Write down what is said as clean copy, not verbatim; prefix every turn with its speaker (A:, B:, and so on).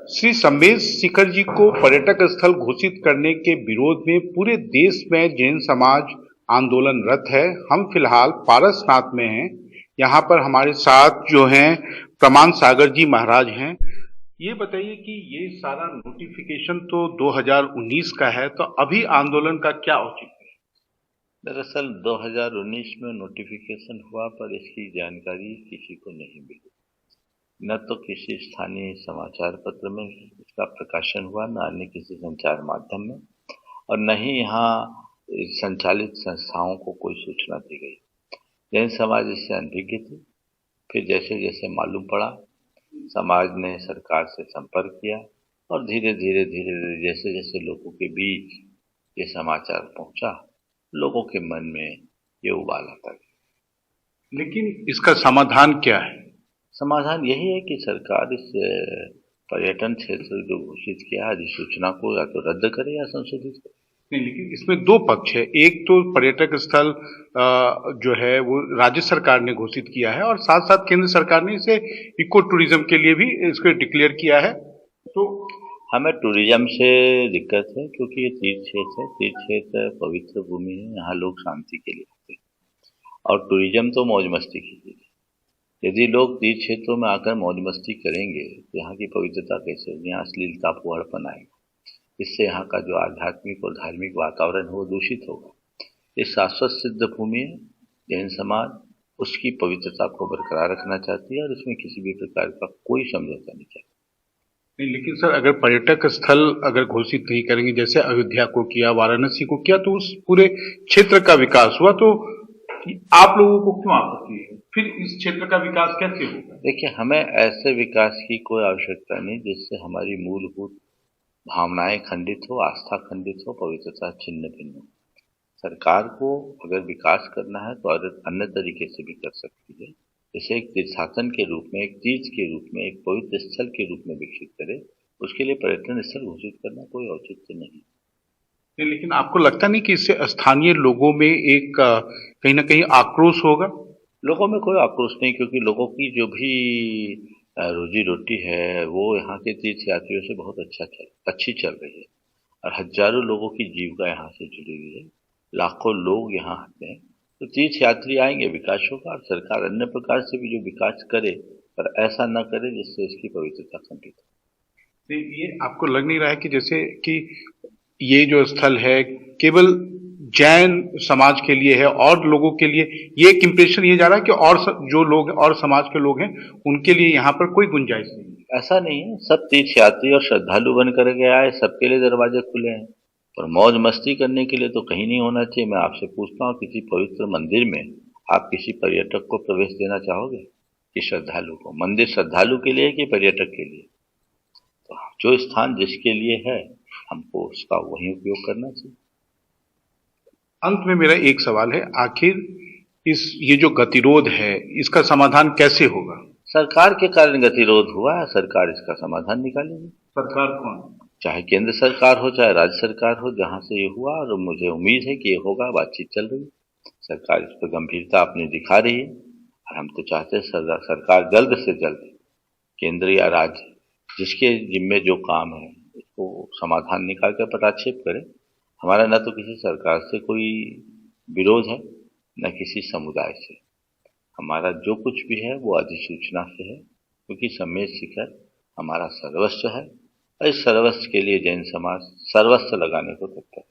A: श्री सम्मेश शिखर जी को पर्यटक स्थल घोषित करने के विरोध में पूरे देश में जैन समाज आंदोलनरत है। हम फिलहाल पारसनाथ में हैं। यहाँ पर हमारे साथ जो हैं प्रमाण सागर जी महाराज हैं। ये बताइए कि ये सारा नोटिफिकेशन तो 2019 का है, तो अभी आंदोलन का क्या औचित्य है?
B: दरअसल 2019 में नोटिफिकेशन हुआ, पर इसकी जानकारी किसी को नहीं मिली। न तो किसी स्थानीय समाचार पत्र में इसका प्रकाशन हुआ, न अन्य किसी संचार माध्यम में, और न ही यहाँ संचालित संस्थाओं को कोई सूचना दी गई। जैन समाज इससे अनभिज्ञ थी। फिर जैसे जैसे मालूम पड़ा, समाज ने सरकार से संपर्क किया और धीरे धीरे जैसे जैसे लोगों के बीच ये समाचार पहुंचा, लोगों के मन में ये उबाल आता गया।
A: लेकिन इसका समाधान क्या है?
B: समाधान यही है कि सरकार इस पर्यटन क्षेत्र जो घोषित किया है अधिसूचना को या तो रद्द करे या संशोधित करे।
A: नहीं, लेकिन इसमें दो पक्ष है। एक तो पर्यटक स्थल जो है वो राज्य सरकार ने घोषित किया है और साथ साथ केंद्र सरकार ने इसे इको टूरिज्म के लिए भी इसको डिक्लेयर किया है। तो
B: हमें टूरिज्म से दिक्कत है, क्योंकि ये तीर्थ क्षेत्र है। तीर्थ क्षेत्र पवित्र भूमि है, यहाँ लोग शांति के लिए आते हैं, और टूरिज्म तो मौज मस्ती की चीज है। यदि लोग तीर्थ क्षेत्रों में आकर मौज मस्ती करेंगे तो यहाँ की पवित्रता कैसे होगी? यहाँ अश्लीलता फुहड़पन आएगा। इससे यहाँ का जो आध्यात्मिक और धार्मिक वातावरण है वो दूषित होगा। ये शाश्वत सिद्ध भूमि है। जैन समाज उसकी पवित्रता को बरकरार रखना चाहती है और इसमें किसी भी प्रकार का कोई समझौता नहीं चाहती।
A: नहीं, लेकिन सर अगर पर्यटक स्थल अगर घोषित नहीं करेंगे, जैसे अयोध्या को किया, वाराणसी को किया, तो उस पूरे क्षेत्र का विकास हुआ, तो आप लोगों को क्यों आपत्ति है? फिर इस क्षेत्र का विकास कैसे होगा?
B: देखिए, हमें ऐसे विकास की कोई आवश्यकता नहीं जिससे हमारी मूलभूत भावनाएं खंडित हो, आस्था खंडित हो, पवित्रता छिन्न भिन्न हो। सरकार को अगर विकास करना है तो अन्य तरीके से भी कर सकती है। इसे एक तीर्थाटन के रूप में, एक तीर्थ के रूप में, एक पवित्र स्थल के रूप में विकसित करे। उसके लिए पर्यटन स्थल घोषित करना कोई औचित्य नहीं।
A: लेकिन आपको लगता नहीं कि इससे स्थानीय लोगों में एक कहीं ना कहीं आक्रोश होगा?
B: लोगों में कोई आक्रोश नहीं, क्योंकि लोगों की जो भी रोजी रोटी है वो यहाँ के तीर्थ यात्रियों से बहुत अच्छी चल रही है, और हजारों लोगों की जीविका यहाँ से जुड़ी हुई है। लाखों लोग यहाँ आते हैं, तो तीर्थ यात्री आएंगे, विकास होगा। और सरकार अन्य प्रकार से भी जो विकास करे, पर ऐसा न करे जिससे इसकी पवित्रता खंडित हो।
A: ये आपको लग नहीं रहा है कि जैसे कि ये जो स्थल है केवल जैन समाज के लिए है और लोगों के लिए, ये एक इंप्रेशन ये जा रहा है कि और जो लोग और समाज के लोग हैं उनके लिए यहाँ पर कोई गुंजाइश नहीं है?
B: ऐसा नहीं है। सब तीर्थ यात्री और श्रद्धालु बन कर के आए, सबके लिए दरवाजे खुले हैं। पर मौज मस्ती करने के लिए तो कहीं नहीं होना चाहिए। मैं आपसे पूछता हूँ, किसी पवित्र मंदिर में आप किसी पर्यटक को प्रवेश देना चाहोगे कि श्रद्धालु को? मंदिर श्रद्धालु के लिए कि पर्यटक के लिए? तो जो स्थान जिसके लिए है, हमको उसका वही उपयोग करना चाहिए।
A: अंत में मेरा एक सवाल है, आखिर ये जो गतिरोध है इसका समाधान कैसे होगा?
B: सरकार के कारण गतिरोध हुआ है, सरकार इसका समाधान निकालेगी।
A: सरकार कौन?
B: चाहे केंद्र सरकार हो, चाहे राज्य सरकार हो, जहां से ये हुआ, और मुझे उम्मीद है कि ये होगा। बातचीत चल रही है, सरकार इस पर गंभीरता अपनी दिखा रही है, और हम तो चाहते हैं सरकार जल्द से जल्द केंद्र या राज्य जिसके जिम्मे जो काम है उसको समाधान निकाल कर पटाक्षेप करे। हमारा न तो किसी सरकार से कोई विरोध है, न किसी समुदाय से। हमारा जो कुछ भी है वो अधिसूचना से है, क्योंकि सम्मेश शिखर हमारा सर्वस्व है, और इस सर्वस्व के लिए जैन समाज सर्वस्व लगाने को तत्पर है।